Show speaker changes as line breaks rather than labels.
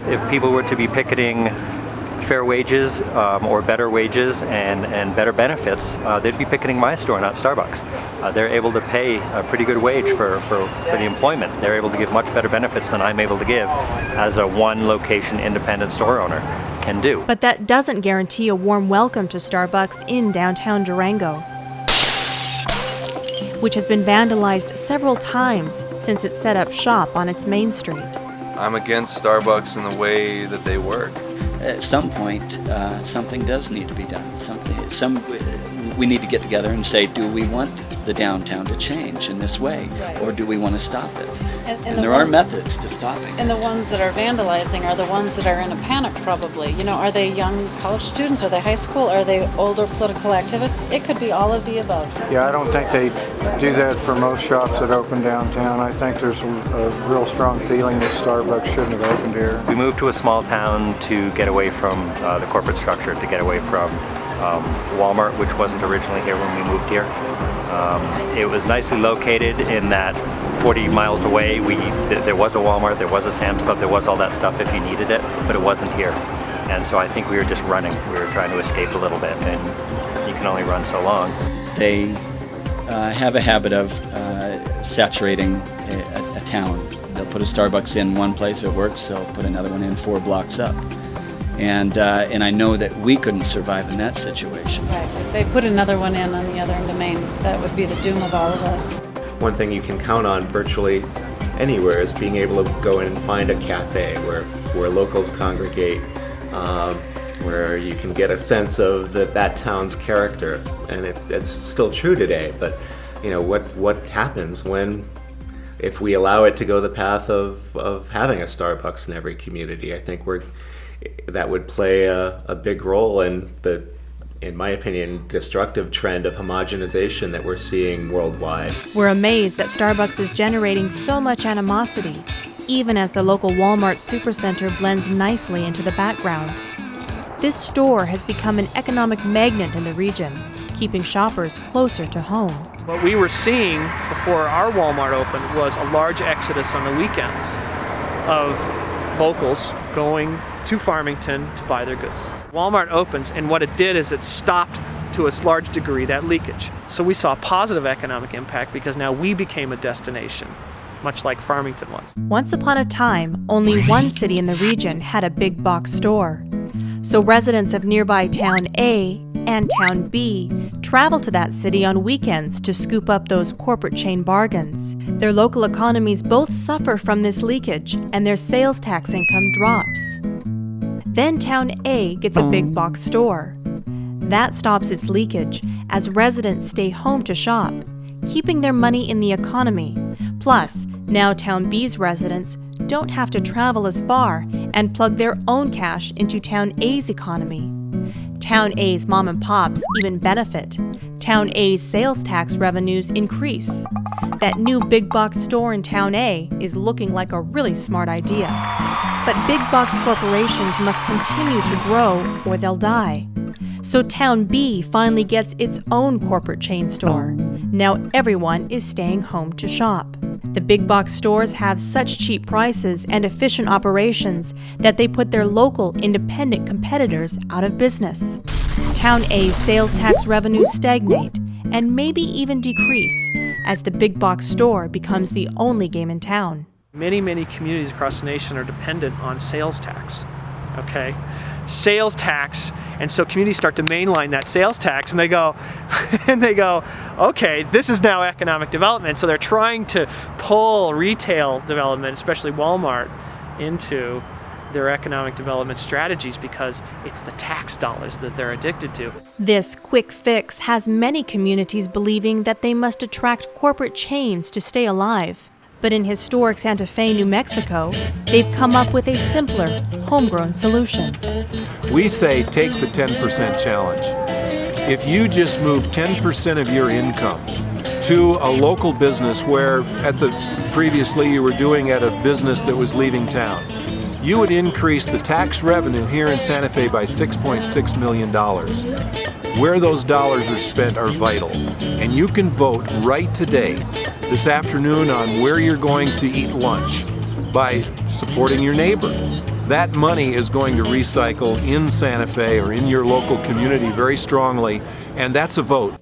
If people were to be picketing fair wages or better wages and better benefits, they'd be picketing my store, not Starbucks. They're able to pay a pretty good wage for the employment. They're able to give much better benefits than I'm able to give as a one location independent store owner can do.
But that doesn't guarantee a warm welcome to Starbucks in downtown Durango, which has been vandalized several times since it set up shop on its main street.
I'm against Starbucks in the way that they work.
At some point, something does need to be done. We need to get together and say, do we want the downtown to change in this way, or do we want to stop it? And there are methods to stopping it.
And the ones that are vandalizing are the ones that are in a panic, probably. You know, are they young college students? Are they high school? Are they older political activists? It could be all of the above.
Yeah, I don't think they do that for most shops that open downtown. I think there's a real strong feeling that Starbucks shouldn't have opened here.
We moved to a small town to get away from the corporate structure, to get away from Wal-Mart, which wasn't originally here when we moved here. It was nicely located in that 40 miles away, there was a Wal-Mart, there was a Sam's Club, there was all that stuff if you needed it, but it wasn't here. And so I think we were just running. We were trying to escape a little bit, and you can only run so long.
They have a habit of saturating a town. They'll put a Starbucks in one place, if it works, they'll put another one in 4 blocks up. And I know that we couldn't survive in that situation.
Right. If they put another one in on the other end of Main, that would be the doom of all of us.
One thing you can count on virtually anywhere is being able to go in and find a cafe where locals congregate, where you can get a sense of that town's character. And it's still true today, but you know, what happens if we allow it to go the path of having a Starbucks in every community? I think that would play a big role in in my opinion, destructive trend of homogenization that we're seeing worldwide.
We're amazed that Starbucks is generating so much animosity, even as the local Wal-Mart supercenter blends nicely into the background. This store has become an economic magnet in the region, keeping shoppers closer to home.
What we were seeing before our Wal-Mart opened was a large exodus on the weekends of locals going to Farmington to buy their goods. Wal-Mart opens, and what it did is it stopped to a large degree that leakage. So we saw a positive economic impact because now we became a destination, much like Farmington was.
Once upon a time, only one city in the region had a big box store. So residents of nearby Town A and Town B travel to that city on weekends to scoop up those corporate chain bargains. Their local economies both suffer from this leakage, and their sales tax income drops. Then Town A gets a big box store. That stops its leakage as residents stay home to shop, keeping their money in the economy. Plus, now Town B's residents don't have to travel as far and plug their own cash into Town A's economy. Town A's mom and pops even benefit. Town A's sales tax revenues increase. That new big box store in Town A is looking like a really smart idea. But big box corporations must continue to grow or they'll die. So Town B finally gets its own corporate chain store. Now everyone is staying home to shop. The big box stores have such cheap prices and efficient operations that they put their local independent competitors out of business. Town A's sales tax revenues stagnate and maybe even decrease as the big box store becomes the only game in town.
Many communities across the nation are dependent on sales tax, okay? Sales tax, and so communities start to mainline that sales tax, and they go, okay, this is now economic development. So they're trying to pull retail development, especially Wal-Mart, into their economic development strategies because it's the tax dollars that they're addicted to.
This quick fix has many communities believing that they must attract corporate chains to stay alive. But in historic Santa Fe, New Mexico, they've come up with a simpler, homegrown solution.
We say take the 10% challenge. If you just move 10% of your income to a local business where previously you were doing at a business that was leaving town, you would increase the tax revenue here in Santa Fe by $6.6 million. Where those dollars are spent are vital, and you can vote right today, this afternoon, on where you're going to eat lunch. by supporting your neighbor. That money is going to recycle in Santa Fe or in your local community very strongly, and that's a vote.